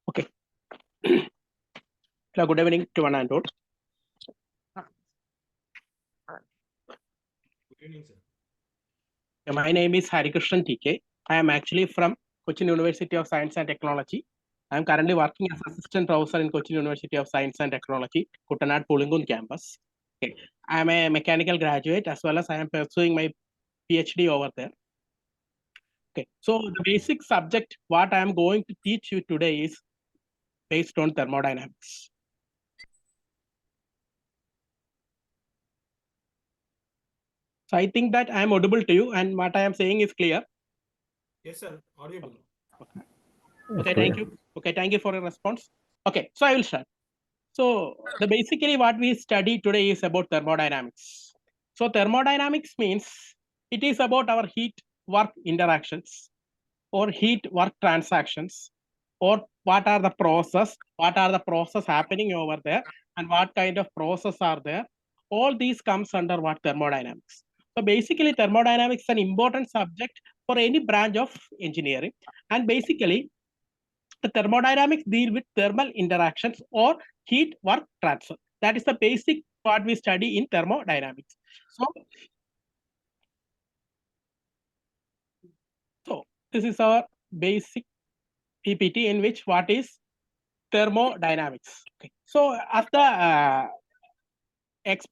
Okay. Hello, good evening to one and all. Good evening, sir. My name is Harikrishnan TK. I am actually from Cochin University of Science and Technology. I am currently working as assistant professor in Cochin University of Science and Technology, Kuttanad Pulingun campus. Okay. I am a mechanical graduate as well as I am pursuing my PhD over there. Okay. So the basic subject what I am going to teach you today is based on thermodynamics. So I think that I am audible to you and what I am saying is clear. Yes, sir. Audible. Okay, thank you. Okay, thank you for your response. Okay, so I will start. So the basically what we study today is about thermodynamics. So thermodynamics means it is about our heat work interactions or heat work transactions, or what are the process happening over there, and what kind of process are there. All these comes under what thermodynamics. So basically thermodynamics is an important subject for any branch of engineering, and basically the thermodynamics deal with thermal interactions or heat work transfer. That is the basic part we study in thermodynamics. So this is our basic PPT in which what is thermodynamics. Okay. So as the as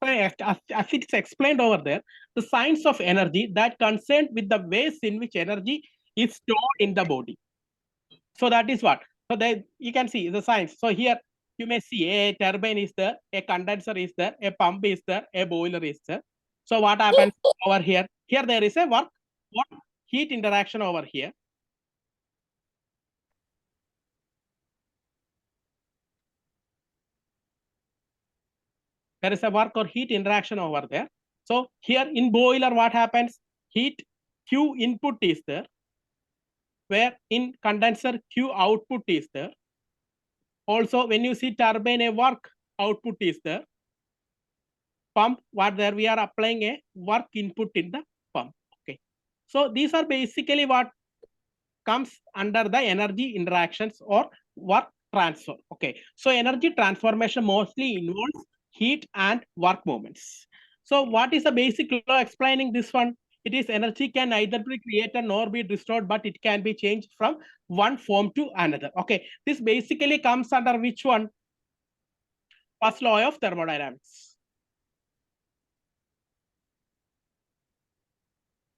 it's explained over there, the science of energy that concerned with the ways in which energy is stored in the body. So that is what. So there you can see the science. So here you may see a turbine is there, a condenser is there, a pump is there, a boiler is there. So what happens over here? Here there is a work heat interaction over here. There is a work or heat interaction over there. So here in boiler, what happens? Heat Q input is there, where in condenser Q output is there. Also, when you see turbine, a work output is there. Pump, what there we are applying a work input in the pump. Okay. So these are basically what comes under the energy interactions or work transfer. Okay. So energy transformation mostly involves heat and work movements. So what is the basic law explaining this one? It is energy can neither be created nor be destroyed, but it can be changed from one form to another. Okay. This basically comes under which one? First law of thermodynamics.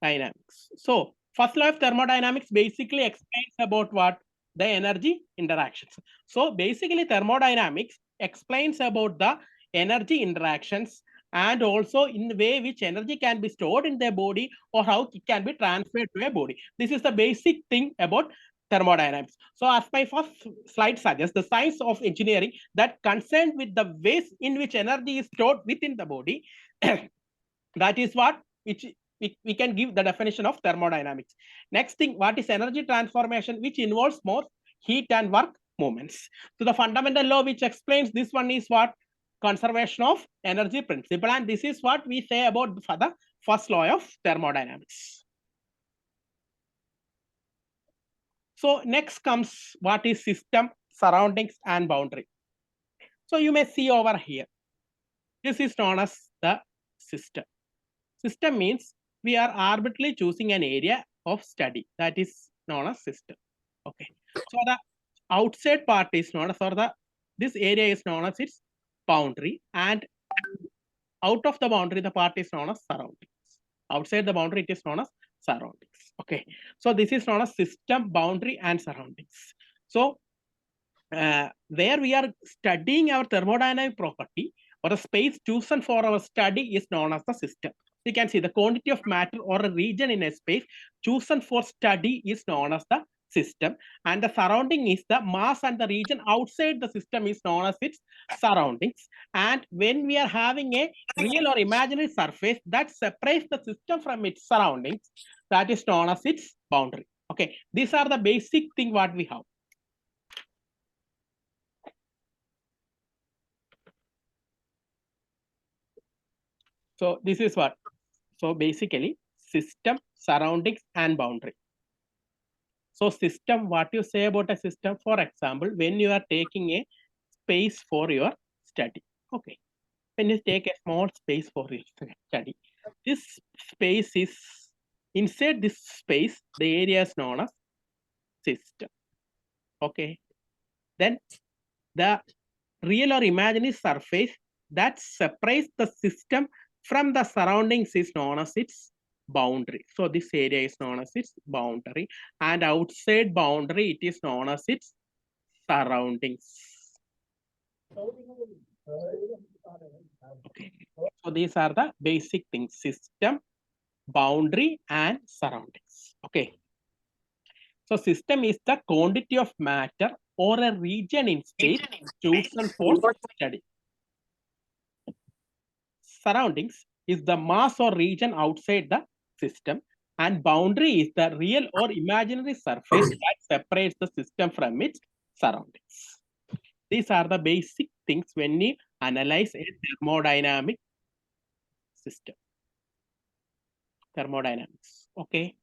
Dynamics. So first law of thermodynamics basically explains about what? The energy interactions. So basically thermodynamics explains about the energy interactions and also in the way which energy can be stored in the body or how it can be transferred to a body. This is the basic thing about thermodynamics. So as my first slide suggests, the science of engineering that concerned with the ways in which energy is stored within the body, that is what which we can give the definition of thermodynamics. Next thing, what is energy transformation, which involves more heat and work movements. So the fundamental law which explains this one is what? Conservation of energy principle. And this is what we say about for the first law of thermodynamics. So next comes what is system, surroundings, and boundary. So you may see over here. This is known as the system. System means we are arbitrarily choosing an area of study that is known as system. Okay. So the outside part is known as, or the this area is known as its boundary, and Out of the boundary, the part is known as surroundings. Outside the boundary, it is known as surroundings. Okay. So this is known as system, boundary, and surroundings. So where we are studying our thermodynamic property or the space chosen for our study is known as the system. You can see the quantity of matter or a region in a space chosen for study is known as the system, and the surrounding is the mass, and the region outside the system is known as its surroundings. And when we are having a real or imaginary surface that separates the system from its surroundings, that is known as its boundary. Okay, these are the basic thing what we have. So this is what. So basically, system, surroundings, and boundary. So system, what you say about a system? For example, when you are taking a space for your study. Okay. When you take a small space for your study, this space is, inside this space, the area is known as system. Okay. Then the real or imaginary surface that separates the system from the surroundings is known as its boundary. So this area is known as its boundary, and outside boundary, it is known as its surroundings. Okay. So these are the basic things: system, boundary, and surroundings. Okay. So system is the quantity of matter or a region in space chosen for study. Surroundings is the mass or region outside the system, and boundary is the real or imaginary surface that separates the system from its surroundings. These are the basic things when we analyze a thermodynamic system. Thermodynamics. Okay.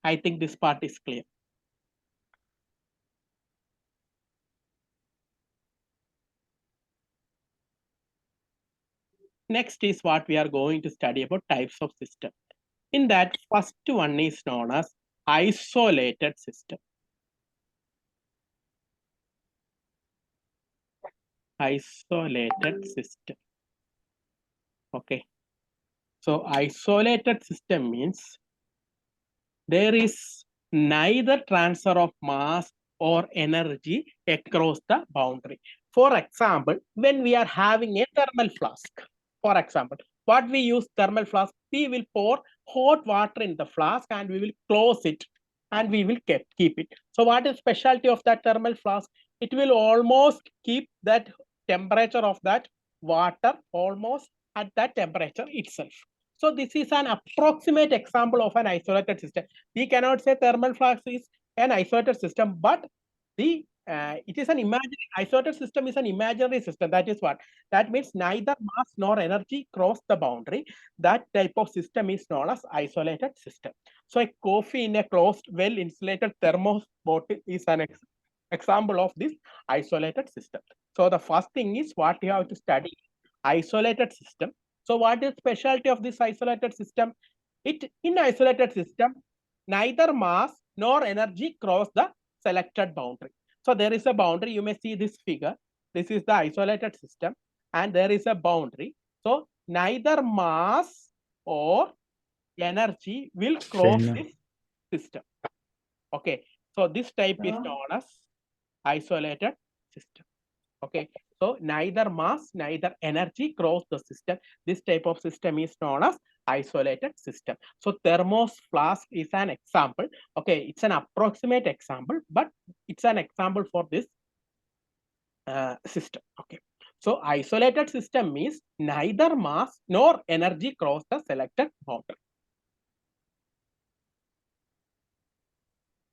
I think this part is clear. Next is what we are going to study about types of system. In that, first one is known as isolated system. Isolated system. Okay. So isolated system means there is neither transfer of mass or energy across the boundary. For example, when we are having a thermal flask, for example, what we use thermal flask, we will pour hot water in the flask and we will close it and we will keep it. So what is specialty of that thermal flask? It will almost keep that temperature of that water almost at that temperature itself. So this is an approximate example of an isolated system. We cannot say thermal flux is an isolated system, but it is an imaginary isolated system is an imaginary system. That is what? That means neither mass nor energy cross the boundary. That type of system is known as isolated system. So a coffee in a closed, well-insulated thermos bottle is an example of this isolated system. So the first thing is what you have to study: isolated system. So what is specialty of this isolated system? In isolated system, neither mass nor energy cross the selected boundary. So there is a boundary. You may see this figure. This is the isolated system, and there is a boundary. So neither mass or energy will cross this system. Okay. So this type is known as isolated system. Okay. So neither mass, neither energy cross the system. This type of system is known as isolated system. So thermos flask is an example. Okay, it's an approximate example, but it's an example for this system. Okay. So isolated system means neither mass nor energy cross the selected boundary.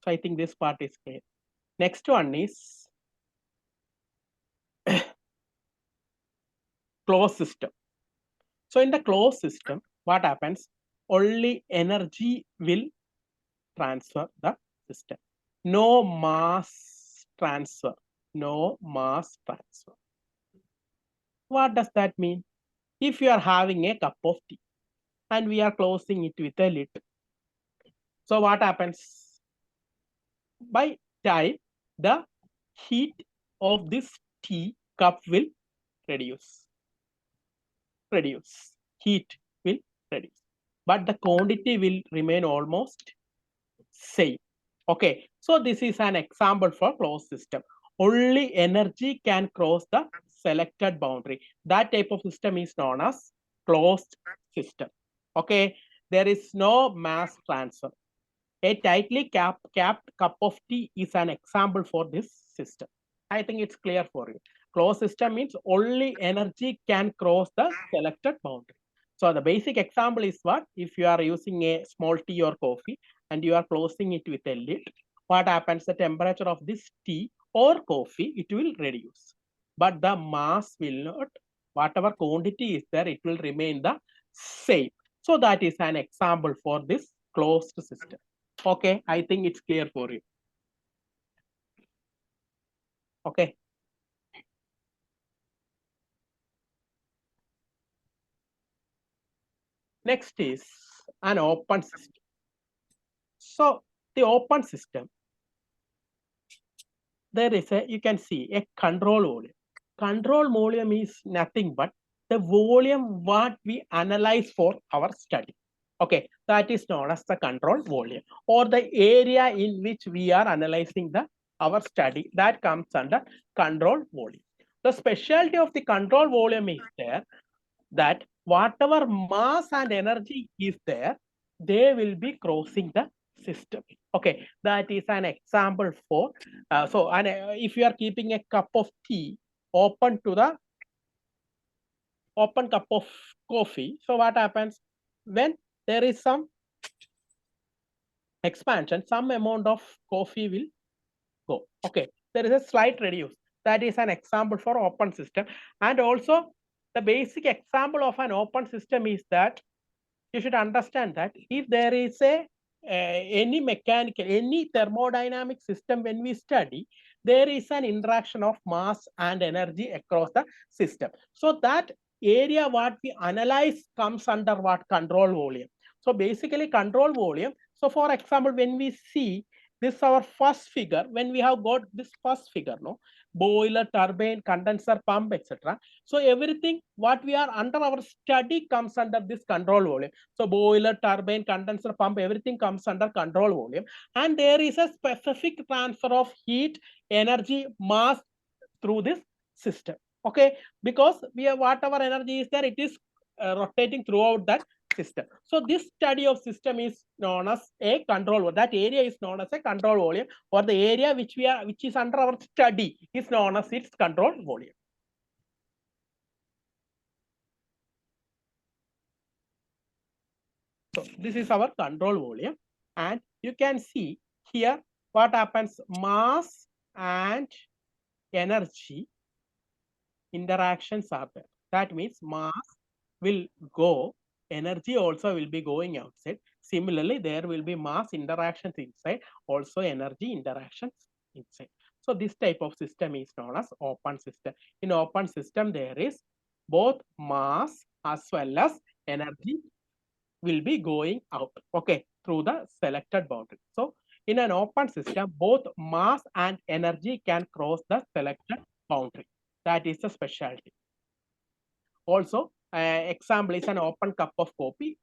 So I think this part is clear. Next one is closed system. So in the closed system, what happens? Only energy will transfer the system. No mass transfer. No mass transfer. What does that mean? If you are having a cup of tea and we are closing it with a lid, so what happens? By time, the heat of this tea cup will reduce. heat will reduce, but the quantity will remain almost same. Okay, so this is an example for closed system. Only energy can cross the selected boundary. That type of system is known as closed system. Okay, there is no mass transfer. A tightly capped cup of tea is an example for this system. I think it's clear for you. Closed system means only energy can cross the selected boundary. So the basic example is what? If you are using a small tea or coffee and you are closing it with a lid, what happens? The temperature of this tea or coffee, it will reduce. But the mass will not, whatever quantity is there, it will remain the same. So that is an example for this closed system. Okay, I think it's clear for you. Okay. Next is an open system. So the open system, there is a, you can see a control volume. Control volume is nothing but the volume what we analyze for our study. Okay, that is known as the control volume, or the area in which we are analyzing our study, that comes under control volume. The specialty of the control volume is there that whatever mass and energy is there, they will be crossing the system. Okay, that is an example for, if you are keeping a cup of tea open to the open cup of coffee, so what happens? When there is some expansion, some amount of coffee will go. Okay, there is a slight reduce. That is an example for open system. And also the basic example of an open system is that you should understand that if there is a any mechanical, any thermodynamic system when we study, there is an interaction of mass and energy across the system. So that area what we analyze comes under what? Control volume. So basically control volume. So for example, when we see this our first figure, when we have got this first figure, no, boiler, turbine, condenser, pump, etc. So everything what we are under our study comes under this control volume. So boiler, turbine, condenser, pump, everything comes under control volume. And there is a specific transfer of heat, energy, mass through this system. Okay, because we have whatever energy is there, it is rotating throughout that system. So this study of system is known as a control volume. That area is known as a control volume, or the area which is under our study is known as its control volume. So this is our control volume, and you can see here what happens. Mass and energy interactions are there. That means mass will go, energy also will be going outside. Similarly, there will be mass interactions inside, also energy interactions inside. So this type of system is known as open system. In open system, there is both mass as well as energy will be going out, okay, through the selected boundary. So in an open system, both mass and energy can cross the selected boundary. That is the specialty. Also, example is an open cup of coffee,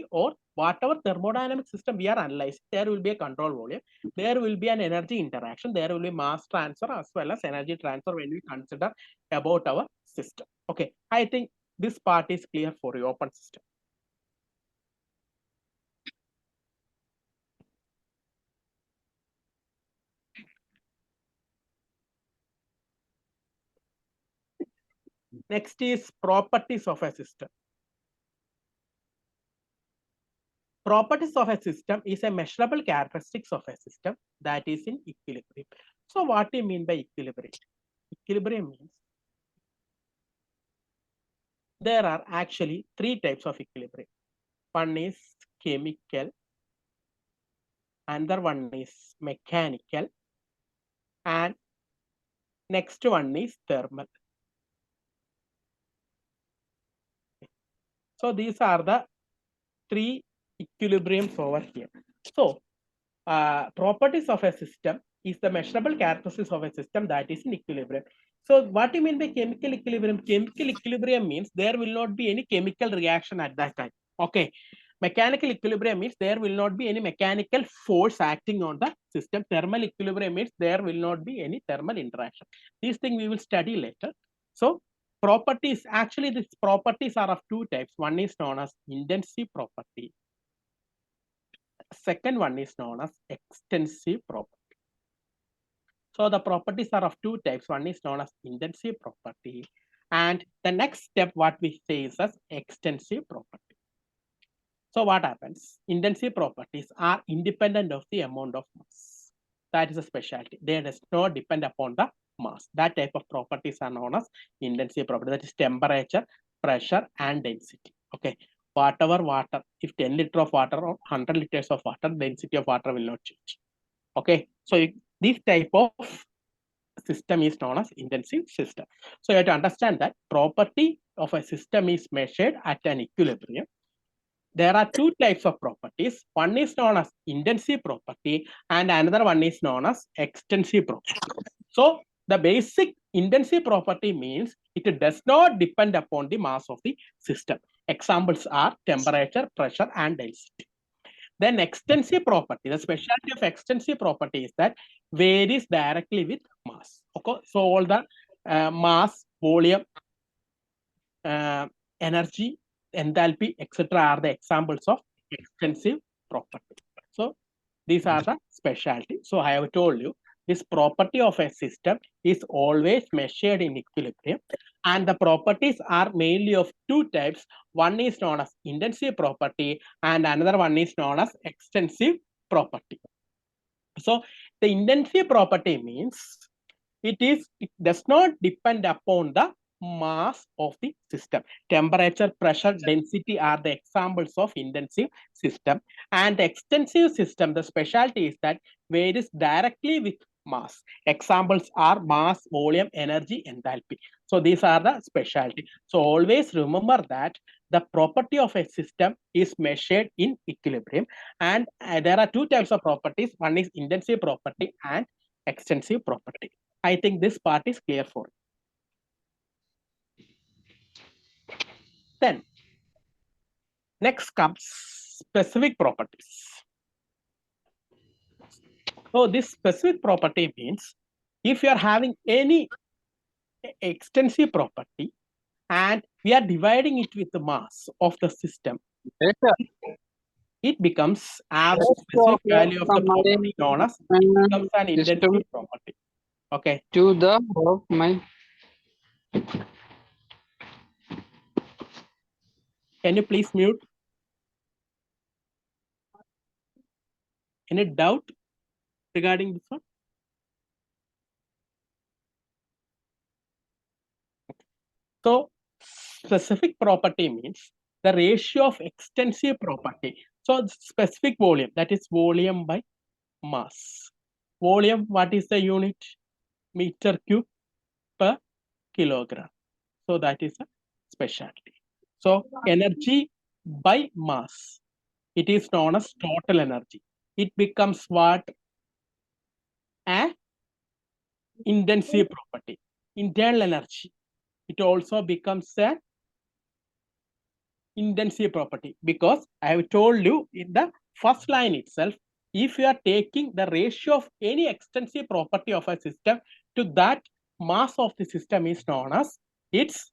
or whatever thermodynamic system we are analyzing, there will be a control volume, there will be an energy interaction, there will be mass transfer as well as energy transfer when we consider about our system. Okay, I think this part is clear for you, open system. Next is properties of a system. Properties of a system is a measurable characteristics of a system that is in equilibrium. So what do you mean by equilibrium? Equilibrium means there are actually three types of equilibrium. One is chemical, another one is mechanical, and next one is thermal. So these are the three equilibriums over here. So properties of a system is the measurable characteristics of a system that is in equilibrium. So what do you mean by chemical equilibrium? Chemical equilibrium means there will not be any chemical reaction at that time. Okay. Mechanical equilibrium means there will not be any mechanical force acting on the system. Thermal equilibrium means there will not be any thermal interaction. These things we will study later. So properties, actually these properties are of two types. One is known as intensive property. Second one is known as extensive property. So the properties are of two types. One is known as intensive property. And the next step, what we say is as extensive property. So what happens? Intensive properties are independent of the amount of mass. That is a specialty. They does not depend upon the mass. That type of properties are known as intensive property. That is temperature, pressure, and density. Okay. Whatever water, if 10 liters of water or 100 liters of water, density of water will not change. Okay. So this type of system is known as intensive system. So you have to understand that property of a system is measured at an equilibrium. There are two types of properties. One is known as intensive property and another one is known as extensive property. So the basic intensive property means it does not depend upon the mass of the system. Examples are temperature, pressure, and density. Then extensive property, the specialty of extensive property is that varies directly with mass. Okay, so all the mass, volume, energy, enthalpy, etc. are the examples of extensive property. So these are the specialty. So I have told you this property of a system is always measured in equilibrium, and the properties are mainly of two types. One is known as intensive property and another one is known as extensive property. So the intensive property means it does not depend upon the mass of the system. Temperature, pressure, density are the examples of intensive system. And the extensive system, the specialty is that varies directly with mass. Examples are mass, volume, energy, enthalpy. So these are the specialty. So always remember that the property of a system is measured in equilibrium. And there are two types of properties. One is intensive property and extensive property. I think this part is clear for you. Then, next comes specific properties. So this specific property means if you are having any extensive property and we are dividing it with the mass of the system, it becomes as specific value of the property known as it becomes an intensive property. Okay. To the of my Can you please mute? Any doubt regarding this one? So specific property means the ratio of extensive property. So specific volume, that is volume by mass. Volume, what is the unit? Meter cube per kilogram. So that is a specialty. So energy by mass, it is known as total energy. It becomes what? An intensive property. Internal energy, it also becomes an intensive property because I have told you in the first line itself, if you are taking the ratio of any extensive property of a system to that mass of the system is known as its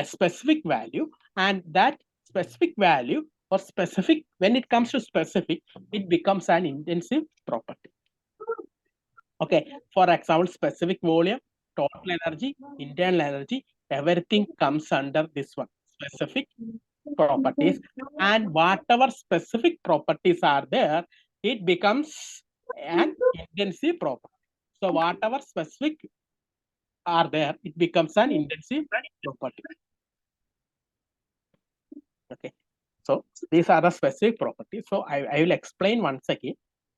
specific value, and that specific value or specific, when it comes to specific, it becomes an intensive property. Okay, for example, specific volume, total energy, internal energy, everything comes under this one, specific properties. And whatever specific properties are there, it becomes an intensive property. So whatever specific are there, it becomes an intensive property. Okay, so these are the specific properties. So I will explain once again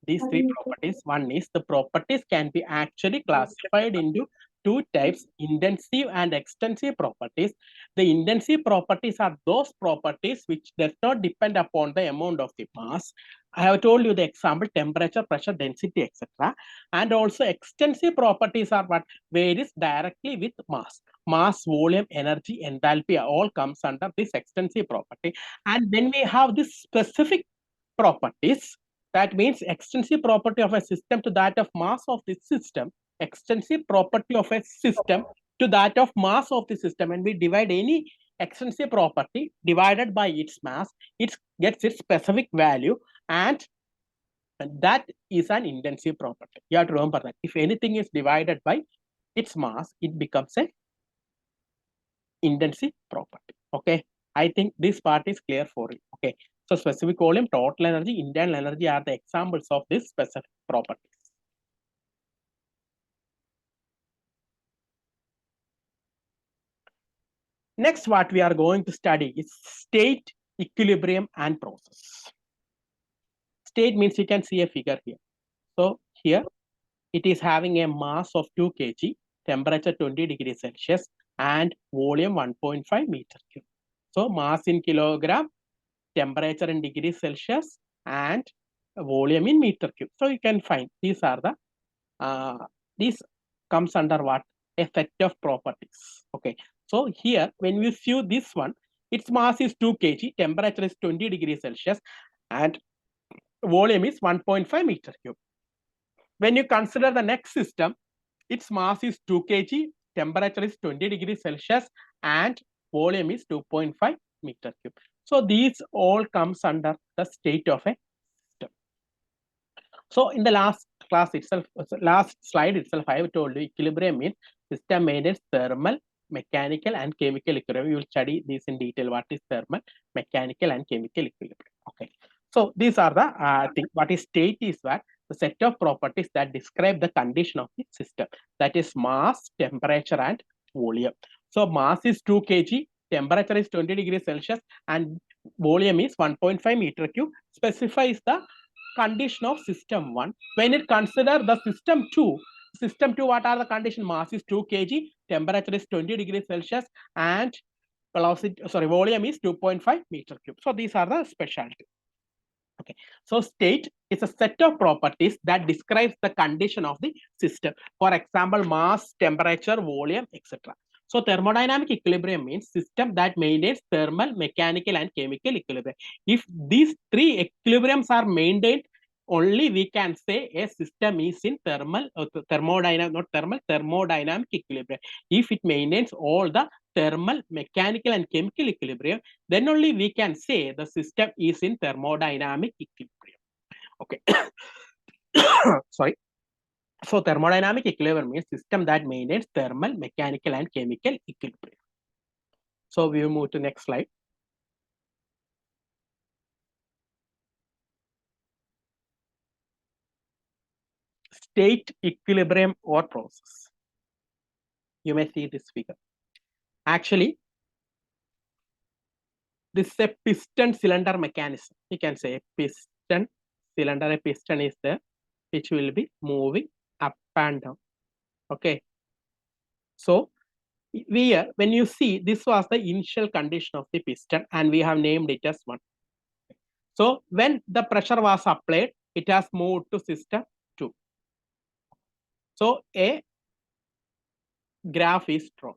these three properties. One is the properties can be actually classified into two types, intensive and extensive properties. The intensive properties are those properties which does not depend upon the amount of the mass. I have told you the example, temperature, pressure, density, etc. And also extensive properties are what varies directly with mass. Mass, volume, energy, enthalpy all comes under this extensive property. And when we have this specific properties, that means extensive property of a system to that of mass of the system, extensive property of a system to that of mass of the system, and we divide any extensive property divided by its mass, it gets its specific value, and that is an intensive property. You have to remember that if anything is divided by its mass, it becomes a intensive property. Okay, I think this part is clear for you. Okay, so specific volume, total energy, internal energy are the examples of this specific properties. Next, what we are going to study is state, equilibrium, and process. State means you can see a figure here. So here it is having a mass of 2 kg, temperature 20 degrees Celsius, and volume 1.5 meter cube. So mass in kilogram, temperature in degrees Celsius, and volume in meter cube. So you can find these are the this comes under what? A set of properties. Okay. So here when we view this one, its mass is 2 kg, temperature is 20 degrees Celsius, and volume is 1.5 meter cube. When you consider the next system, its mass is 2 kg, temperature is 20 degrees Celsius, and volume is 2.5 meter cube. So these all comes under the state of a system. So in the last class itself, last slide itself, I have told you equilibrium means system maintains thermal, mechanical, and chemical equilibrium. You will study this in detail. What is thermal, mechanical, and chemical equilibrium? Okay. So these are the thing. What is state is what? The set of properties that describe the condition of the system. That is mass, temperature, and volume. So mass is 2 kg, temperature is 20 degrees Celsius, and volume is 1.5 meter cube. Specifies the condition of system 1. When it consider the system 2, what are the condition? Mass is 2 kg, temperature is 20 degrees Celsius, and velocity, volume is 2.5 meter cube. So these are the specialty. Okay, so state is a set of properties that describes the condition of the system. For example, mass, temperature, volume, etc. So thermodynamic equilibrium means system that maintains thermal, mechanical, and chemical equilibrium. If these three equilibriums are maintained, only we can say a system is in thermodynamic equilibrium. If it maintains all the thermal, mechanical, and chemical equilibrium, then only we can say the system is in thermodynamic equilibrium. Okay. Sorry. So thermodynamic equilibrium means system that maintains thermal, mechanical, and chemical equilibrium. So we will move to next slide. State, equilibrium, or process. You may see this figure. Actually, this is a piston cylinder mechanism. You can say piston cylinder. A piston is there, which will be moving up and down. Okay. So here, when you see, this was the initial condition of the piston, and we have named it as 1. So when the pressure was applied, it has moved to system 2. So a graph is drawn.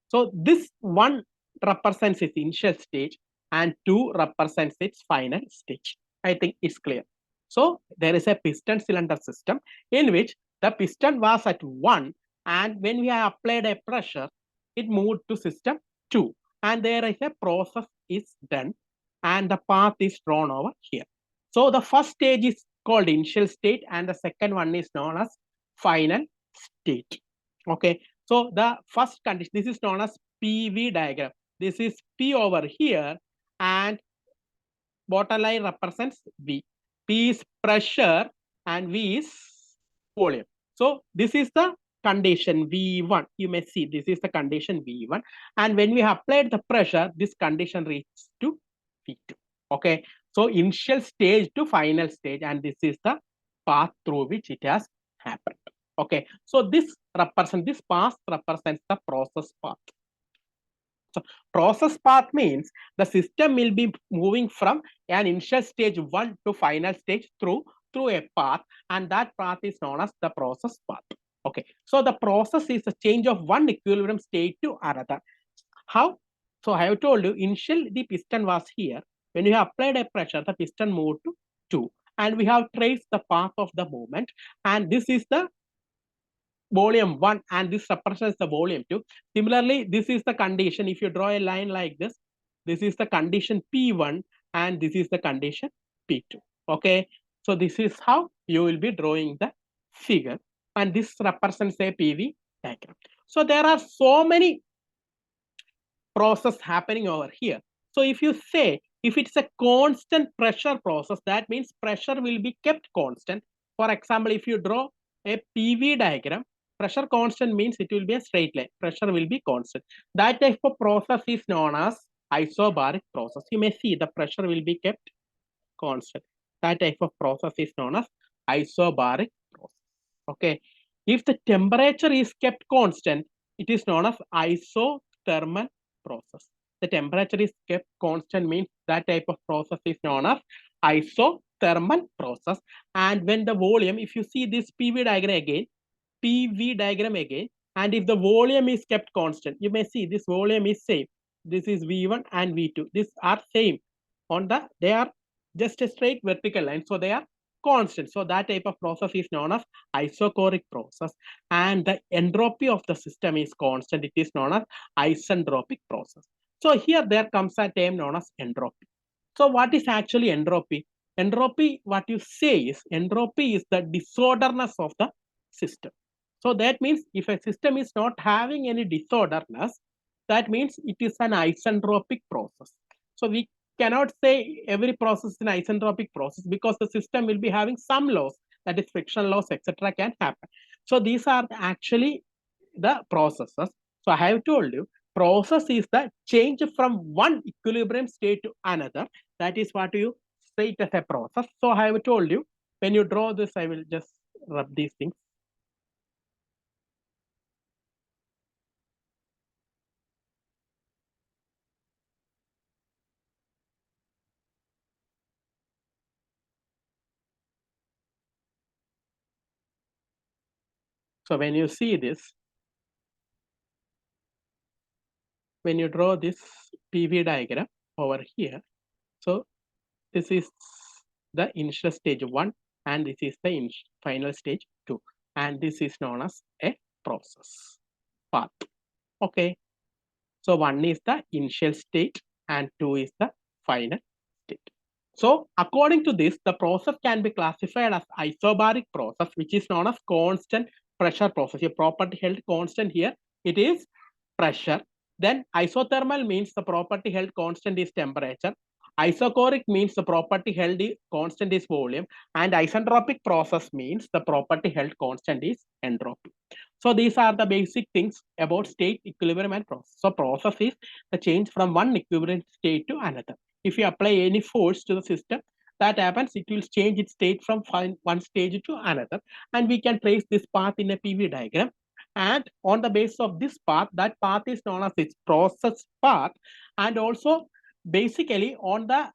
So this 1 represents its initial stage and 2 represents its final stage. I think it's clear. So there is a piston cylinder system in which the piston was at 1, and when we have applied a pressure, it moved to system 2, and there is a process is done, and the path is drawn over here. So the first stage is called initial state, and the second one is known as final state. Okay. So the first condition, this is known as PV diagram. This is P over here, and bottom line represents V. P is pressure and V is volume. So this is the condition V1. You may see this is the condition V1. And when we applied the pressure, this condition reaches to V2. Okay. So initial stage to final stage, and this is the path through which it has happened. Okay, so this path represents the process path. So process path means the system will be moving from an initial stage 1 to final stage through a path, and that path is known as the process path. Okay, so the process is a change of one equilibrium state to another. How? So I have told you, initially the piston was here. When you have applied a pressure, the piston moved to 2, and we have traced the path of the movement, and this is the volume 1, and this represents the volume 2. Similarly, this is the condition. If you draw a line like this is the condition P1, and this is the condition P2. Okay, so this is how you will be drawing the figure, and this represents a PV diagram. So there are so many process happening over here. So if you say, if it's a constant pressure process, that means pressure will be kept constant. For example, if you draw a PV diagram, pressure constant means it will be a straight line. Pressure will be constant. That type of process is known as isobaric process. You may see the pressure will be kept constant. That type of process is known as isobaric process. Okay. If the temperature is kept constant, it is known as isothermal process. The temperature is kept constant means that type of process is known as isothermal process. And when the volume, if you see this PV diagram again, and if the volume is kept constant, you may see this volume is same. This is V1 and V2. These are same on they are just a straight vertical line. So they are constant. So that type of process is known as isochoric process. And the entropy of the system is constant. It is known as isentropic process. So here there comes a term known as entropy. So what is actually entropy? Entropy, what you say is, entropy is the disorderness of the system. So that means if a system is not having any disorderness, that means it is an isentropic process. So we cannot say every process is an isentropic process because the system will be having some laws, that is friction laws, etc. can happen. So these are actually the processes. So I have told you, process is the change from one equilibrium state to another. That is what you say it as a process. So I have told you, when you draw this, I will just rub these things. So when you see this, when you draw this PV diagram over here, so this is the initial stage 1, and this is the final stage 2, and this is known as a process path. Okay, so 1 is the initial state and 2 is the final state. So according to this, the process can be classified as isobaric process, which is known as constant pressure process. Your property held constant here, it is pressure. Then isothermal means the property held constant is temperature. Isochoric means the property held constant is volume, and isentropic process means the property held constant is entropy. So these are the basic things about state, equilibrium, and process. So process is the change from one equilibrium state to another. If you apply any force to the system, that happens, it will change its state from one stage to another. And we can trace this path in a PV diagram. And on the basis of this path, that path is known as its process path. And also, basically, on the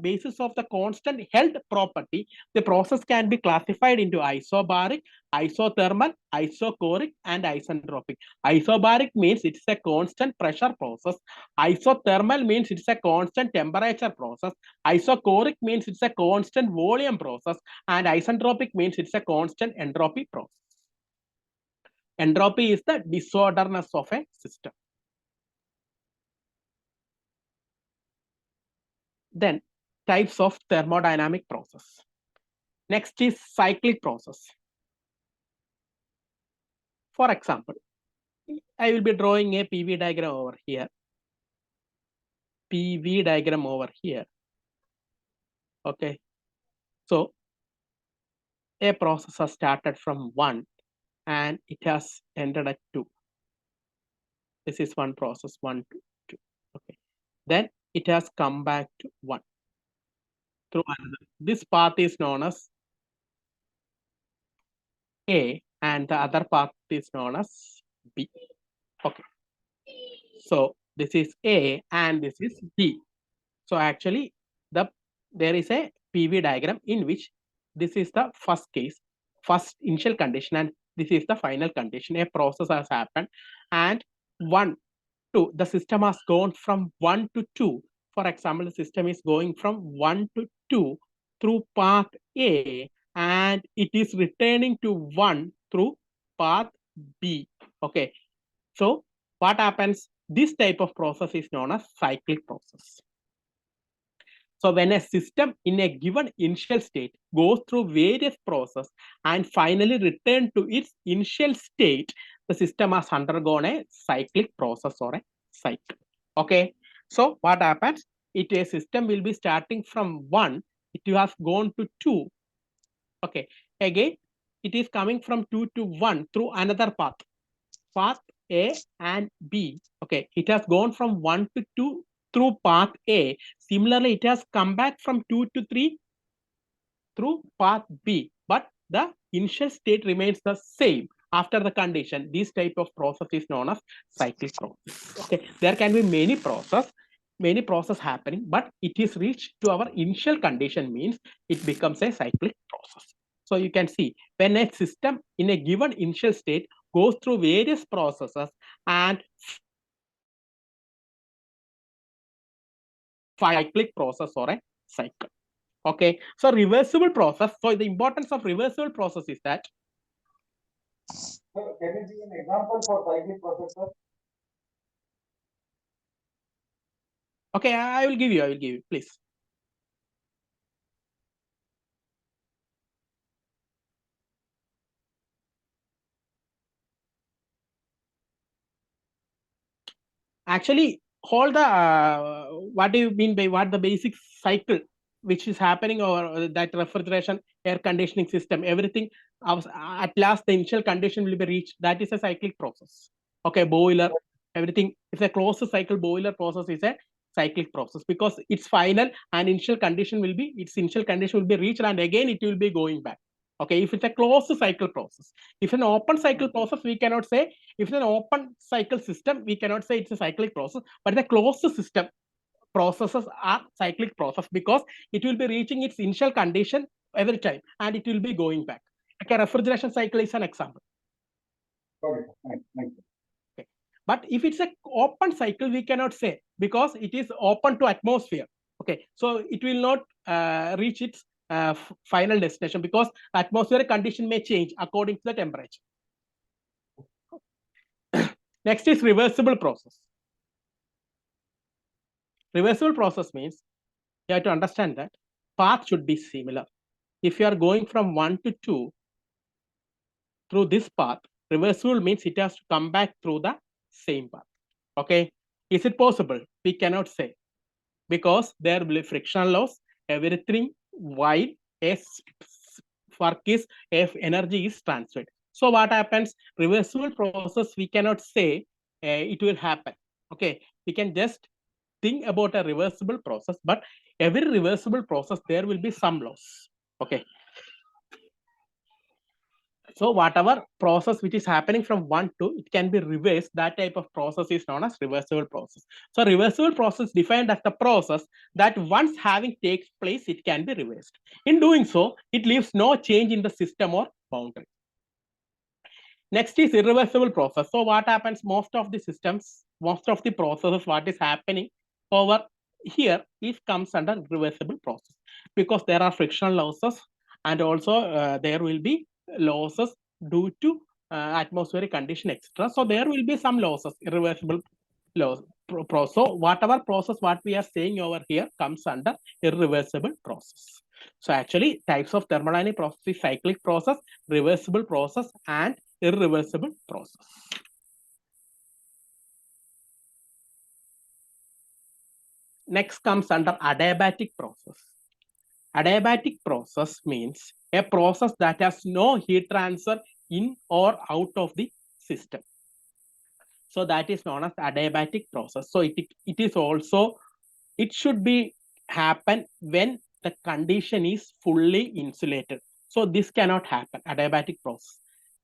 basis of the constant held property, the process can be classified into isobaric, isothermal, isochoric, and isentropic. Isobaric means it's a constant pressure process. Isothermal means it's a constant temperature process. Isochoric means it's a constant volume process. And isentropic means it's a constant entropy process. Entropy is the disorderness of a system. Then types of thermodynamic process. Next is cyclic process. For example, I will be drawing a PV diagram over here. PV diagram over here. Okay. So a process has started from 1 and it has ended at 2. This is one process, 1, 2, 2. Okay. Then it has come back to 1 through another. This path is known as A and the other part is known as B. Okay. So this is A and this is B. So actually there is a PV diagram in which this is the first case, first initial condition, and this is the final condition. A process has happened and 1, 2, the system has gone from 1 to 2. For example, the system is going from 1 to 2 through path A and it is returning to 1 through path B. Okay. So what happens? This type of process is known as cyclic process. So when a system in a given initial state goes through various processes and finally return to its initial state, the system has undergone a cyclic process or a cycle. Okay. So what happens? A system will be starting from 1, it has gone to 2. Okay. Again, it is coming from 2 to 1 through another path. Path A and B. Okay. It has gone from 1 to 2 through path A. Similarly, it has come back from 2 to 3 through path B, but the initial state remains the same after the condition. This type of process is known as cyclic process. Okay, there can be many process happening, but it is reached to our initial condition means it becomes a cyclic process. So you can see when a system in a given initial state goes through various processes and cyclic process or a cycle. Okay, so reversible process. So the importance of reversible process is that. Can you give an example for cyclic process, sir? Okay, I will give you, please. Actually, hold the what do you mean by what the basic cycle which is happening or that refrigeration, air conditioning system, everything at last the initial condition will be reached. That is a cyclic process. Okay, boiler, everything is a closed cycle. Boiler process is a cyclic process because its final and initial condition will be reached and again it will be going back. Okay, if it's a closed cycle process. If an open cycle process, we cannot say. If it's an open cycle system, we cannot say it's a cyclic process, but the closed system processes are cyclic process because it will be reaching its initial condition every time and it will be going back. Like a refrigeration cycle is an example. Okay, thank you. Okay. But if it's an open cycle, we cannot say because it is open to atmosphere. Okay, so it will not reach its final destination because atmospheric condition may change according to the temperature. Next is reversible process. Reversible process means you have to understand that path should be similar. If you are going from 1 to 2 through this path, reversible means it has to come back through the same path. Okay, is it possible? We cannot say because there will be frictional loss, everything while S work is if energy is transferred. So what happens? Reversible process, we cannot say it will happen. Okay, we can just think about a reversible process, but every reversible process, there will be some loss. Okay. So whatever process which is happening from 1 to, it can be reversed. That type of process is known as reversible process. So reversible process defined as the process that once having takes place, it can be reversed. In doing so, it leaves no change in the system or boundary. Next is irreversible process. So what happens? Most of the systems, most of the processes, what is happening over here, it comes under reversible process because there are frictional losses and also there will be losses due to atmospheric condition, etc. So there will be some losses, irreversible loss. So whatever process what we are saying over here comes under irreversible process. So actually types of thermodynamic process is cyclic process, reversible process, and irreversible process. Next comes under adiabatic process. Adiabatic process means a process that has no heat transfer in or out of the system. So that is known as adiabatic process. So it should be happen when the condition is fully insulated. So this cannot happen, adiabatic process.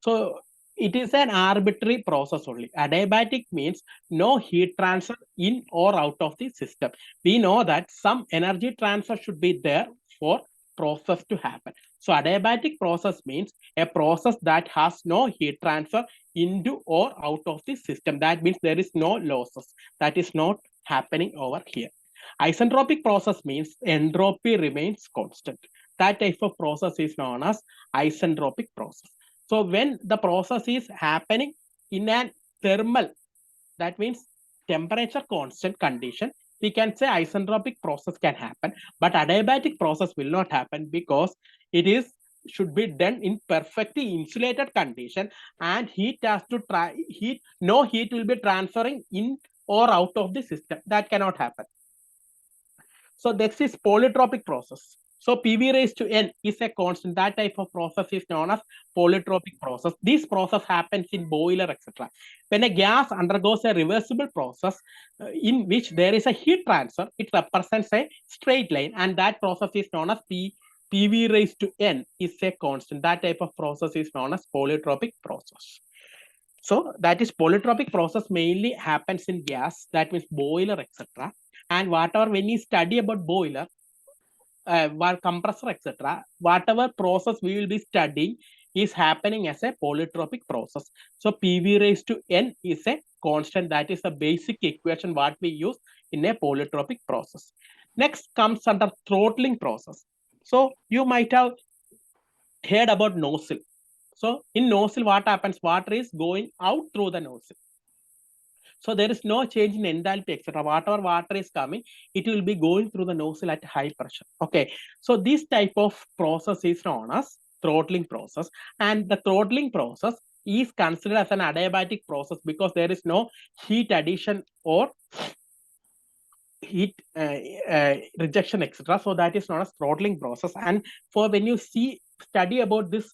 So it is an arbitrary process only. Adiabatic means no heat transfer in or out of the system. We know that some energy transfer should be there for process to happen. So adiabatic process means a process that has no heat transfer into or out of the system. That means there is no losses. That is not happening over here. Isentropic process means entropy remains constant. That type of process is known as isentropic process. So when the process is happening in an thermal, that means temperature constant condition, we can say isentropic process can happen, but adiabatic process will not happen because it is should be done in perfectly insulated condition, and heat has to try heat, no heat will be transferring in or out of the system. That cannot happen. So next is polytropic process. So PV raised to N is a constant. That type of process is known as polytropic process. This process happens in boiler, etc. When a gas undergoes a reversible process in which there is a heat transfer, it represents a straight line, and that process is known as PV raised to N is a constant. That type of process is known as polytropic process. So that is polytropic process mainly happens in gas, that means boiler, etc. And whatever when you study about boiler, compressor, etc., whatever process we will be studying is happening as a polytropic process. So PV raised to N is a constant. That is the basic equation what we use in a polytropic process. Next comes under throttling process. So you might have heard about nozzle. So in nozzle, what happens? Water is going out through the nozzle. So there is no change in enthalpy, etc. Whatever water is coming, it will be going through the nozzle at high pressure. Okay. So this type of process is known as throttling process. And the throttling process is considered as an adiabatic process because there is no heat addition or heat rejection, etc. So that is known as throttling process. And for when you study about this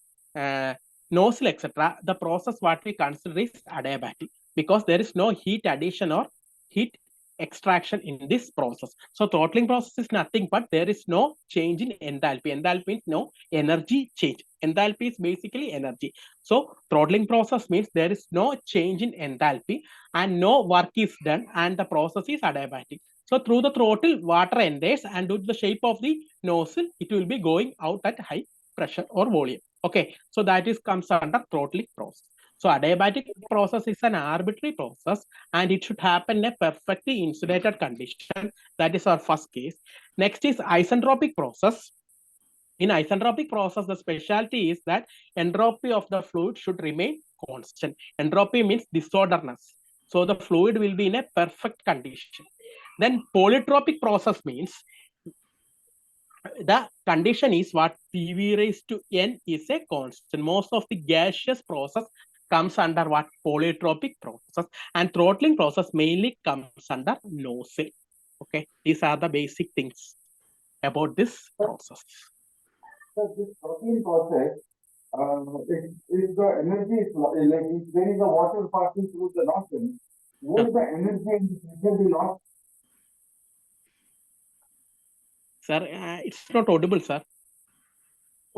nozzle, etc., the process what we consider is adiabatic because there is no heat addition or heat extraction in this process. So throttling process is nothing but there is no change in enthalpy. Enthalpy means no energy change. Enthalpy is basically energy. So throttling process means there is no change in enthalpy and no work is done and the process is adiabatic. So through the throttle, water enters, and due to the shape of the nozzle, it will be going out at high pressure or volume. Okay, so that is comes under throttling process. So adiabatic process is an arbitrary process, and it should happen in a perfectly insulated condition. That is our first case. Next is isentropic process. In isentropic process, the specialty is that entropy of the fluid should remain constant. Entropy means disorderness. So the fluid will be in a perfect condition. Then polytropic process means the condition is what PV raised to N is a constant. Most of the gaseous process comes under what polytropic process, and throttling process mainly comes under nozzle. Okay, these are the basic things about this process. So this throttling process, if the energy is like if there is a water passing through the nozzle, would the energy and the pressure be lost? Sir, it's not audible, sir.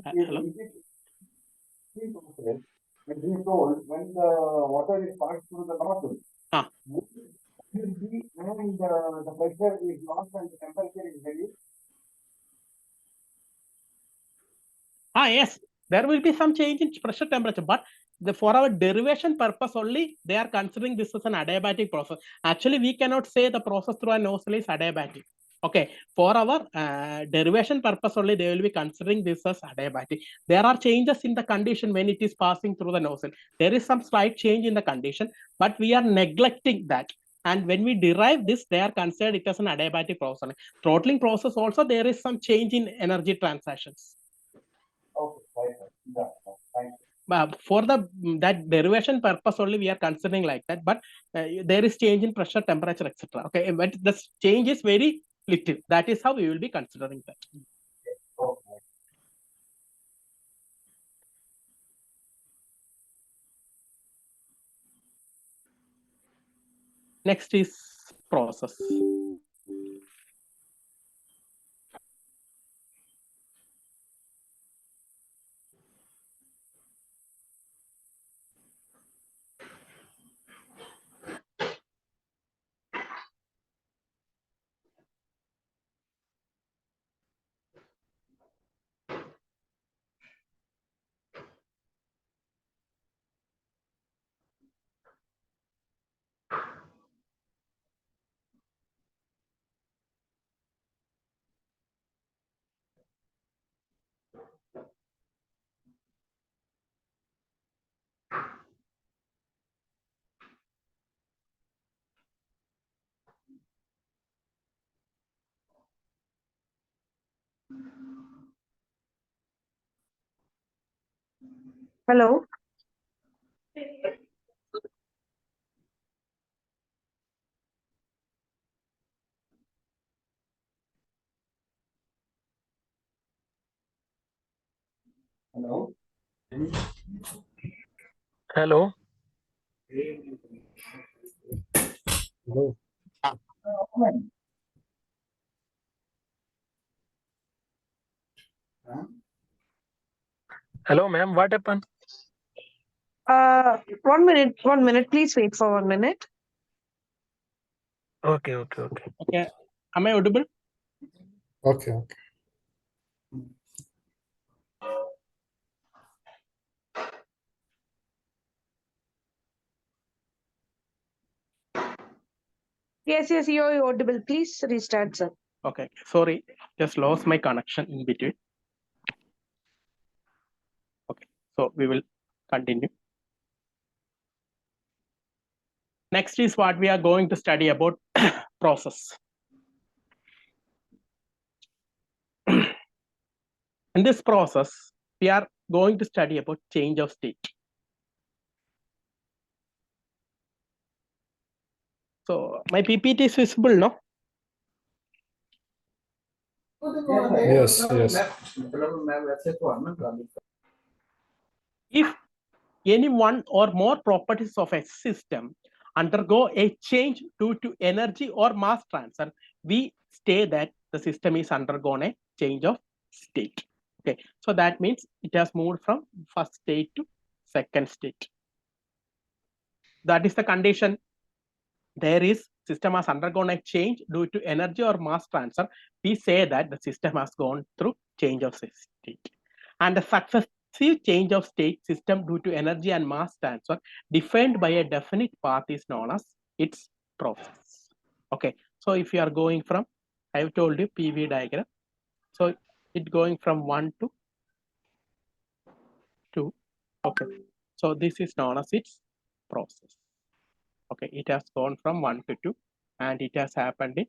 Hello? Is it throttling process? When we told when the water is passed through the nozzle, would the energy and the pressure is lost and the temperature is reduced? Yes, there will be some change in pressure temperature, but for our derivation purpose only, they are considering this as an adiabatic process. Actually, we cannot say the process through a nozzle is adiabatic. Okay, for our derivation purpose only, they will be considering this as adiabatic. There are changes in the condition when it is passing through the nozzle. There is some slight change in the condition, but we are neglecting that. And when we derive this, they are considered it as an adiabatic process. Throttling process also, there is some change in energy transactions. Okay, right, yeah, thank you. For that derivation purpose only we are considering like that, but there is change in pressure, temperature, etc. Okay, but the change is very little. That is how we will be considering that. Okay. Next is process. Hello. Hello. Hello. Hello. Hello, ma'am. What happened? 1 minute. 1 minute. Please wait for 1 minute. Okay. Okay. Am I audible? Okay. Yes, you're audible. Please restart, sir. Okay. Sorry, just lost my connection in between. Okay. So we will continue. Next is what we are going to study about process. In this process, we are going to study about change of state. So my PPT is visible, no? Yes. If any one or more properties of a system undergo a change due to energy or mass transfer, we say that the system is undergone a change of state. Okay, so that means it has moved from first state to second state. That is the condition. There is system has undergone a change due to energy or mass transfer. We say that the system has gone through change of state. And the successive change of state system due to energy and mass transfer defined by a definite path is known as its process. Okay, so if you are going from, I have told you PV diagram. So it going from 1 to 2. Okay, so this is known as its process. Okay, it has gone from 1 to 2 and it has happened in,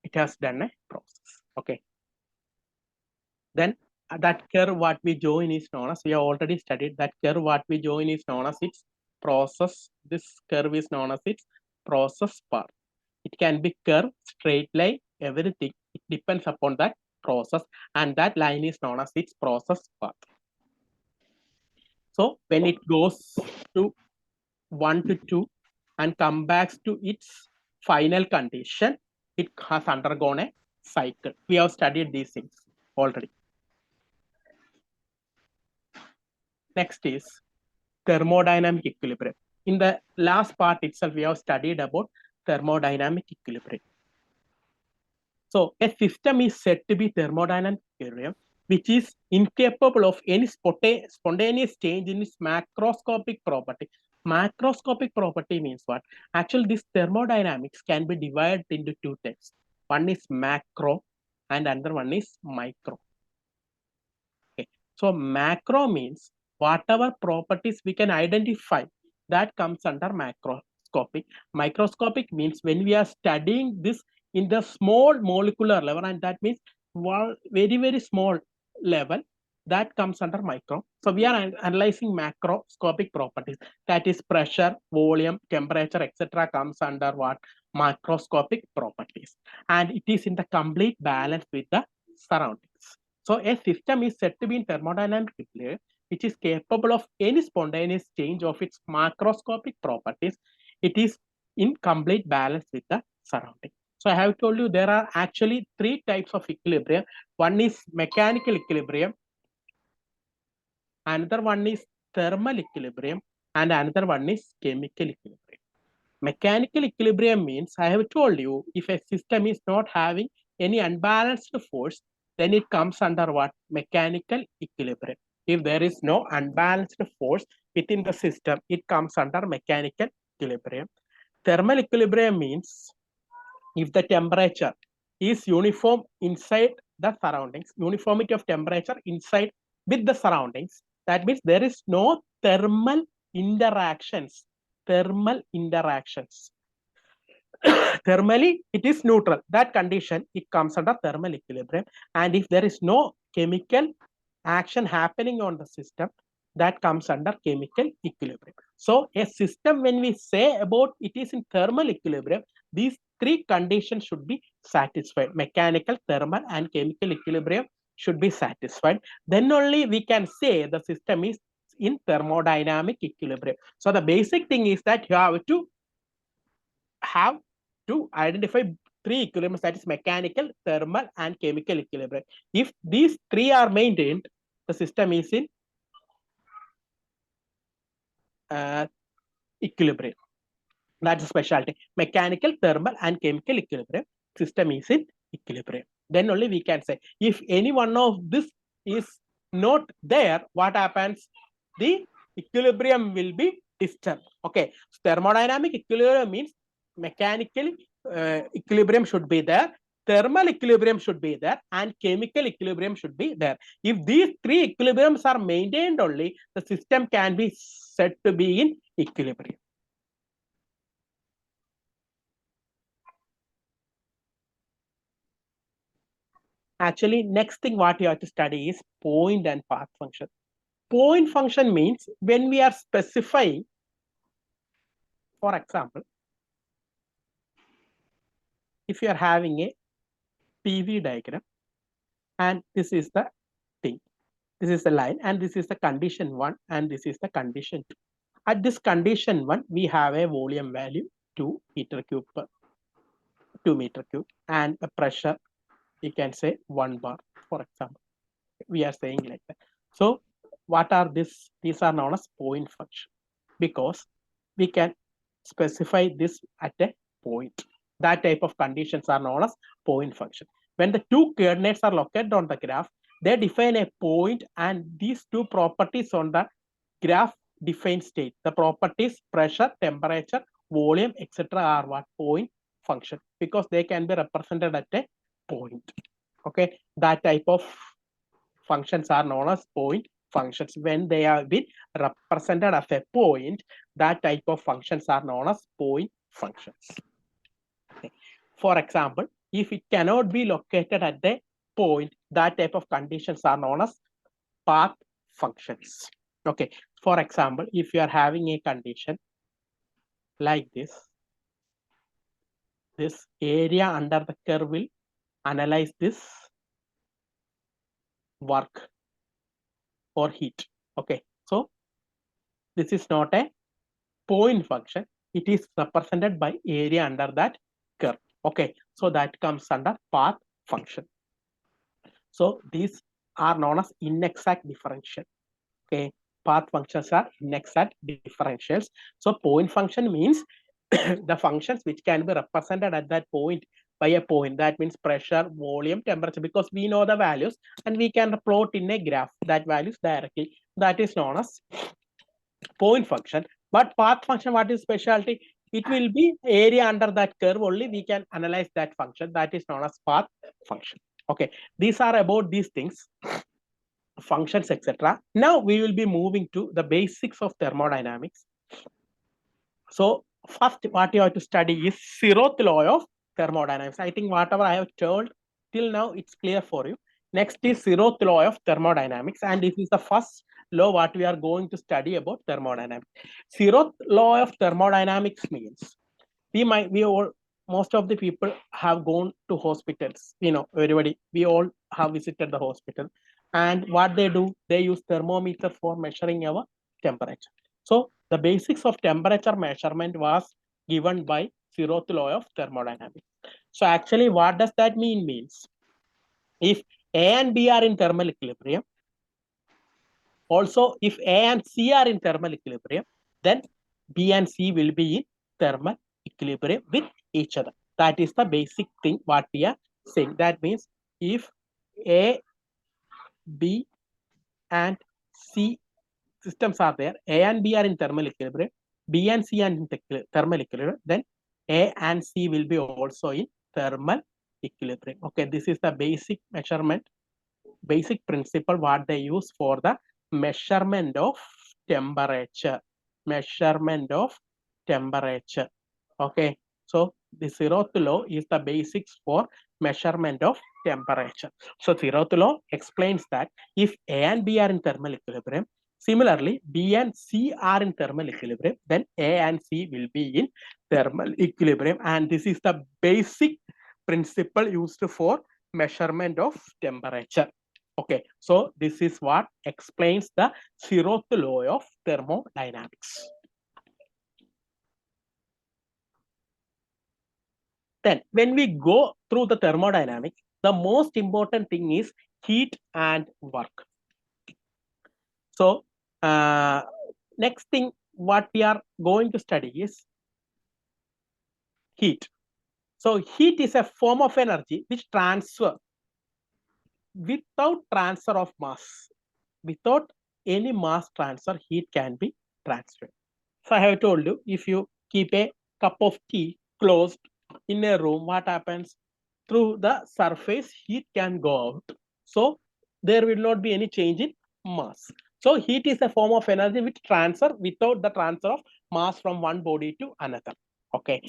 it has done a process. Okay, then that curve what we join is known as, we have already studied that curve what we join is known as its process. This curve is known as its process path. It can be curve, straight line, everything. It depends upon that process, and that line is known as its process path. So when it goes to 1 to 2 and comes back to its final condition, it has undergone a cycle. We have studied these things already. Next is thermodynamic equilibrium. In the last part itself, we have studied about thermodynamic equilibrium. So a system is said to be thermodynamic equilibrium, which is incapable of any spontaneous change in its macroscopic property. Macroscopic property means what? Actually, this thermodynamics can be divided into two types. One is macro and another one is micro. Okay. So macro means whatever properties we can identify, that comes under macroscopic. Microscopic means when we are studying this in the small molecular level, and that means very, very small level, that comes under micro. So we are analyzing macroscopic properties, that is pressure, volume, temperature, etc. comes under what? Macroscopic properties. And it is in the complete balance with the surroundings. So a system is said to be in thermodynamic equilibrium, which is capable of any spontaneous change of its macroscopic properties. It is in complete balance with the surrounding. So I have told you there are actually three types of equilibrium. One is mechanical equilibrium, another one is thermal equilibrium, and another one is chemical equilibrium. Mechanical equilibrium means, I have told you, if a system is not having any unbalanced force, then it comes under what? Mechanical equilibrium. If there is no unbalanced force within the system, it comes under mechanical equilibrium. Thermal equilibrium means if the temperature is uniform inside the surroundings, uniformity of temperature inside with the surroundings, that means there is no thermal interactions. Thermally, it is neutral. That condition, it comes under thermal equilibrium. And if there is no chemical action happening on the system, that comes under chemical equilibrium. So a system, when we say about it is in thermal equilibrium, these three conditions should be satisfied. Mechanical, thermal, and chemical equilibrium should be satisfied. Then only we can say the system is in thermodynamic equilibrium. So the basic thing is that you have to identify three equilibriums, that is mechanical, thermal, and chemical equilibrium. If these three are maintained, the system is in equilibrium. That's a specialty. Mechanical, thermal, and chemical equilibrium. System is in equilibrium. Then only we can say. If any one of this is not there, what happens? The equilibrium will be disturbed. Okay. So thermodynamic equilibrium means mechanical equilibrium should be there, thermal equilibrium should be there, and chemical equilibrium should be there. If these three equilibriums are maintained only, the system can be said to be in equilibrium. Actually, next thing what you have to study is point and path function. Point function means when we are specifying, for example, if you are having a PV diagram, and this is the thing, this is the line, and this is the condition 1, and this is the condition 2. At this condition 1, we have a volume value 2 meter cube per 2 meter cube, and a pressure, we can say 1 bar, for example. We are saying like that. So what are this? These are known as point function, because we can specify this at a point. That type of conditions are known as point function. When the two coordinates are located on the graph, they define a point, and these two properties on the graph define state. The properties pressure, temperature, volume, etc. are what? Point function, because they can be represented at a point. Okay, that type of functions are known as point functions. When they are been represented as a point, that type of functions are known as point functions. Okay. For example, if it cannot be located at the point, that type of conditions are known as path functions. Okay. For example, if you are having a condition like this area under the curve will analyze this work or heat. Okay, so this is not a point function. It is represented by area under that curve. Okay, so that comes under path function. So these are known as inexact differential. Okay, path functions are inexact differentials. So point function means the functions which can be represented at that point by a point. That means pressure, volume, temperature, because we know the values and we can plot in a graph that values directly. That is known as point function. But path function, what is specialty? It will be area under that curve only. We can analyze that function. That is known as path function. Okay, these are about these things, functions, etc. Now we will be moving to the basics of thermodynamics. So first, what you have to study is 0th law of thermodynamics. I think whatever I have told till now, it's clear for you. Next is 0th law of thermodynamics, and this is the first law what we are going to study about thermodynamics. 0th law of thermodynamics means most of the people have gone to hospitals. You know, everybody, we all have visited the hospital, and what they do, they use thermometer for measuring our temperature. So the basics of temperature measurement was given by 0th law of thermodynamics. So actually, what does that mean? Means if A and B are in thermal equilibrium, also if A and C are in thermal equilibrium, then B and C will be in thermal equilibrium with each other. That is the basic thing what we are saying. That means if A, B, and C systems are there, A and B are in thermal equilibrium, B and C are in thermal equilibrium, then A and C will be also in thermal equilibrium. Okay, this is the basic measurement, basic principle what they use for the measurement of temperature. Measurement of temperature. Okay, so the 0th law is the basics for measurement of temperature. So 0th law explains that if A and B are in thermal equilibrium, Similarly, B and C are in thermal equilibrium, then A and C will be in thermal equilibrium, and this is the basic principle used for measurement of temperature. Okay, so this is what explains the 0th law of thermodynamics. Then when we go through the thermodynamics, the most important thing is heat and work. So next thing what we are going to study is heat. So heat is a form of energy which transfer without transfer of mass. Without any mass transfer, heat can be transferred. So I have told you, if you keep a cup of tea closed in a room, what happens? Through the surface, heat can go out. So there will not be any change in mass. So heat is a form of energy which transfer without the transfer of mass from one body to another. Okay,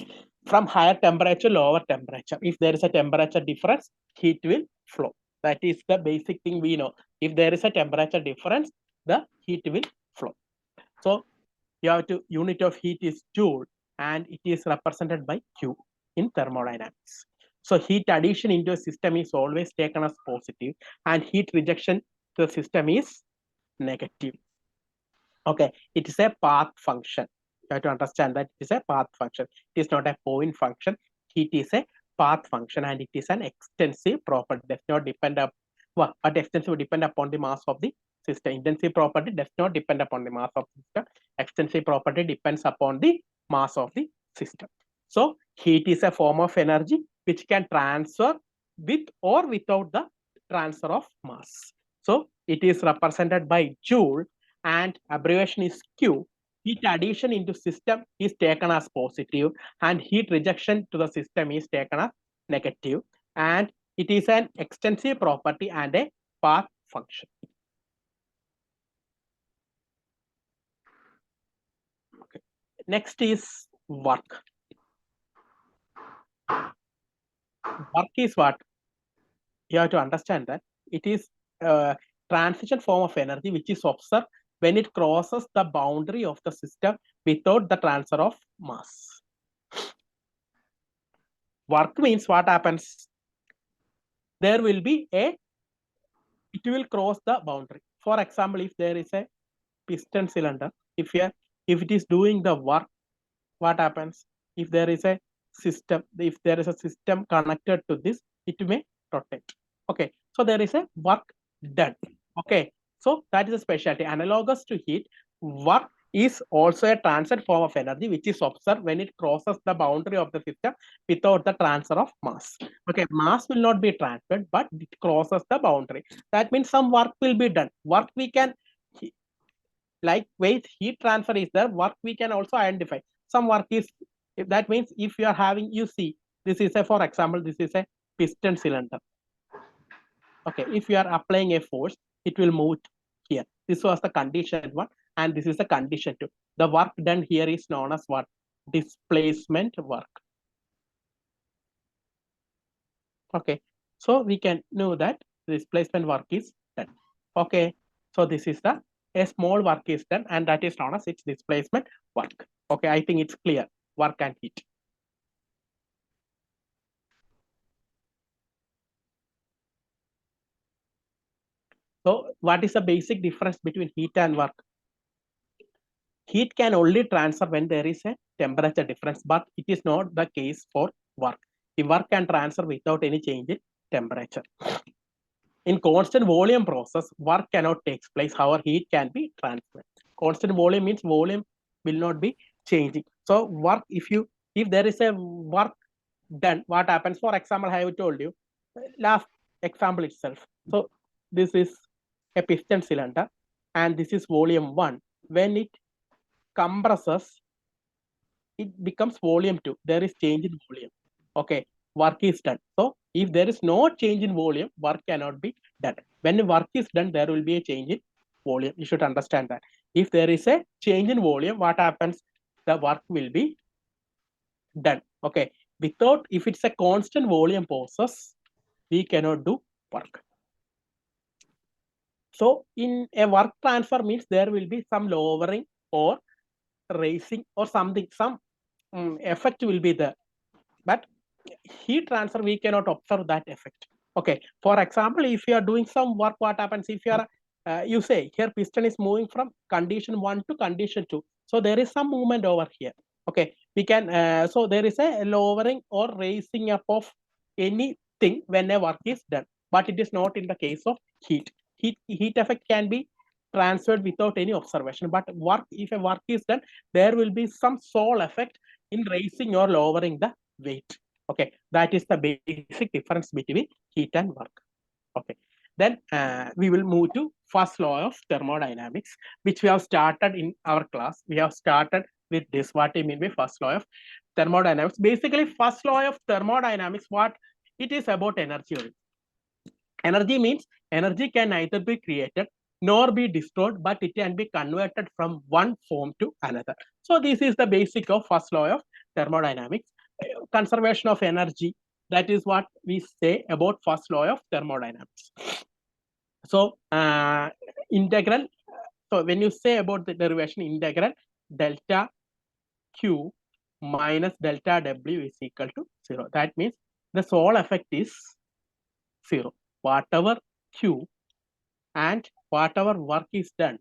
from higher temperature, lower temperature. If there is a temperature difference, heat will flow. That is the basic thing we know. If there is a temperature difference, the heat will flow. So you have to unit of heat is joule, and it is represented by Q in thermodynamics. So heat addition into a system is always taken as positive, and heat rejection to the system is negative. Okay, it is a path function. You have to understand that it is a path function. It is not a point function. Heat is a path function, and it is an extensive property. Does not depend upon but extensive depend upon the mass of the system. Intensive property does not depend upon the mass of the system. Extensive property depends upon the mass of the system. So heat is a form of energy which can transfer with or without the transfer of mass. So it is represented by joule, and abbreviation is Q. Heat addition into system is taken as positive, and heat rejection to the system is taken as negative, and it is an extensive property and a path function. Okay. Next is work. Work is what? You have to understand that it is a transition form of energy which is observed when it crosses the boundary of the system without the transfer of mass. Work means what happens? There will be it will cross the boundary. For example, if there is a piston cylinder, if it is doing the work, what happens? If there is a system connected to this, it may rotate. Okay, so there is a work done. Okay, so that is a specialty. Analogous to heat, work is also a transient form of energy which is observed when it crosses the boundary of the system without the transfer of mass. Okay, mass will not be transferred, but it crosses the boundary. That means some work will be done. Work we can, likewise, heat transfer is there. Work we can also identify. Some work is, that means if you are having, you see, this is a, for example, this is a piston cylinder. Okay, if you are applying a force, it will move here. This was the condition 1, and this is the condition 2. The work done here is known as what? Displacement work. Okay, so we can know that displacement work is done. Okay, so this is the, a small work is done, and that is known as its displacement work. Okay, I think it's clear, work and heat. So what is the basic difference between heat and work? Heat can only transfer when there is a temperature difference, but it is not the case for work. The work can transfer without any change in temperature. In constant volume process, work cannot take place. However, heat can be transferred. Constant volume means volume will not be changing. So work, if there is a work done, what happens? For example, I have told you last example itself. So this is a piston cylinder, and this is volume 1. When it compresses, it becomes volume 2. There is change in volume. Okay, work is done. So if there is no change in volume, work cannot be done. When work is done, there will be a change in volume. You should understand that. If there is a change in volume, what happens? The work will be done. Okay, without, if it's a constant volume process, we cannot do work. So in a work transfer means there will be some lowering or raising or something, some effect will be there. But heat transfer, we cannot observe that effect. Okay. For example, if you are doing some work, what happens if you are, you say here piston is moving from condition 1 to condition 2. So there is some movement over here. Okay. We can, so there is a lowering or raising up of anything when a work is done, but it is not in the case of heat. Heat effect can be transferred without any observation, but work, if a work is done, there will be some sole effect in raising or lowering the weight. Okay, that is the basic difference between heat and work. Okay, then we will move to first law of thermodynamics, which we have started in our class. We have started with this, what I mean by first law of thermodynamics. Basically, first law of thermodynamics, what it is about energy. Energy means energy can neither be created nor be destroyed, but it can be converted from one form to another. So this is the basic of first law of thermodynamics. Conservation of energy, that is what we say about first law of thermodynamics. So integral, so when you say about the derivation, integral delta Q minus delta W is equal to 0. That means the sole effect is 0. Whatever Q and whatever work is done,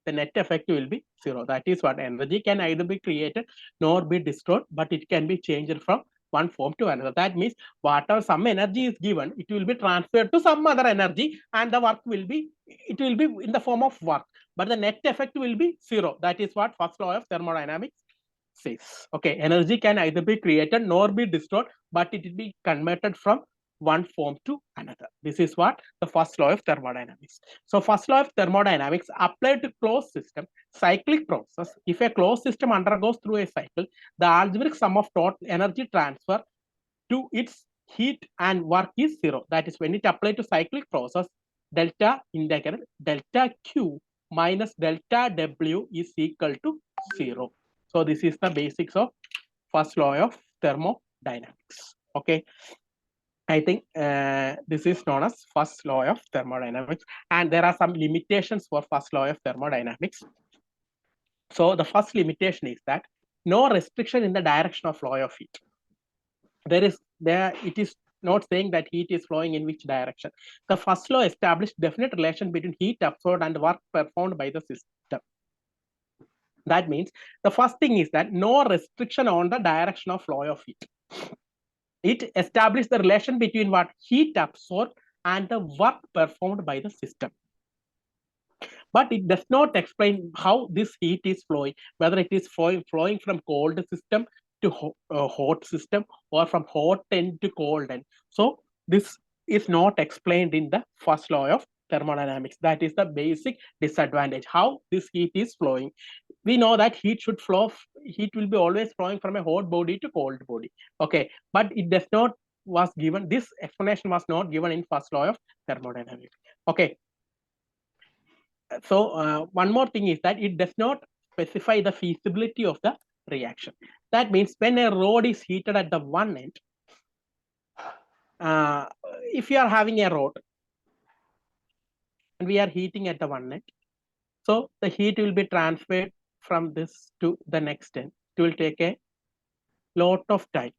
the net effect will be 0. That is what energy can either be created nor be destroyed, but it can be changed from one form to another. That means whatever some energy is given, it will be transferred to some other energy, and the work will be, it will be in the form of work, but the net effect will be 0. That is what first law of thermodynamics says. Okay, energy can either be created nor be destroyed, but it will be converted from one form to another. This is what the first law of thermodynamics. So first law of thermodynamics applied to closed system, cyclic process. If a closed system undergoes through a cycle, the algebraic sum of total energy transfer to its heat and work is 0. That is when it applied to cyclic process, delta integral delta Q minus delta W is equal to 0. So this is the basics of first law of thermodynamics. Okay. I think this is known as first law of thermodynamics, and there are some limitations for first law of thermodynamics. So the first limitation is that no restriction in the direction of flow of heat. It is not saying that heat is flowing in which direction. The first law established definite relation between heat absorbed and work performed by the system. That means the first thing is that no restriction on the direction of flow of heat. It established the relation between what heat absorbed and the work performed by the system. But it does not explain how this heat is flowing, whether it is flowing from cold system to hot system or from hot end to cold end. So this is not explained in the first law of thermodynamics. That is the basic disadvantage, how this heat is flowing. We know that heat should flow, heat will be always flowing from a hot body to cold body. Okay, but it does not was given, this explanation was not given in first law of thermodynamics. Okay. So one more thing is that it does not specify the feasibility of the reaction. That means when a rod is heated at the one end, if you are having a rod and we are heating at the one end, so the heat will be transferred from this to the next end. It will take a lot of time,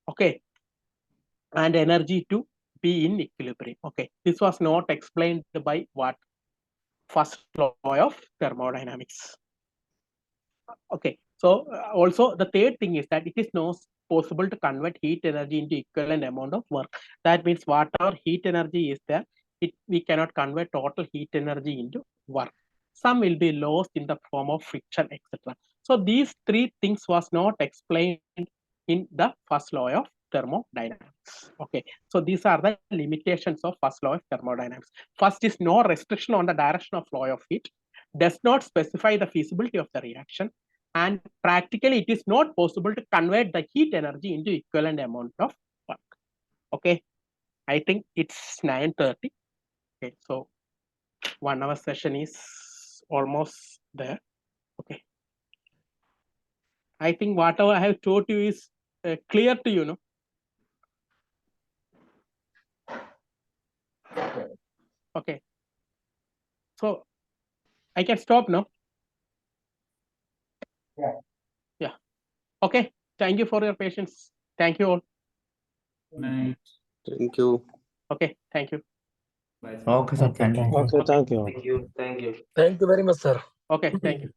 okay, and energy to be in equilibrium. Okay, this was not explained by what? First law of thermodynamics. Okay, so also the third thing is that it is not possible to convert heat energy into equivalent amount of work. That means whatever heat energy is there, we cannot convert total heat energy into work. Some will be lost in the form of friction, etc. So these three things was not explained in the first law of thermodynamics. Okay, so these are the limitations of first law of thermodynamics. First is no restriction on the direction of flow of heat, does not specify the feasibility of the reaction, and practically it is not possible to convert the heat energy into equivalent amount of work. Okay, I think it's 9:30. Okay, so 1 hour session is almost there. Okay, I think whatever I have taught you is clear to you, no? Okay. So I can stop now. Yeah. Yeah. Okay. Thank you for your patience. Thank you all. Night. Thank you. Okay. Thank you. Bye. Sir. Okay, sir. Thank you. Okay, thank you. Thank you. Thank you. Thank you very much, sir. Okay. Thank you.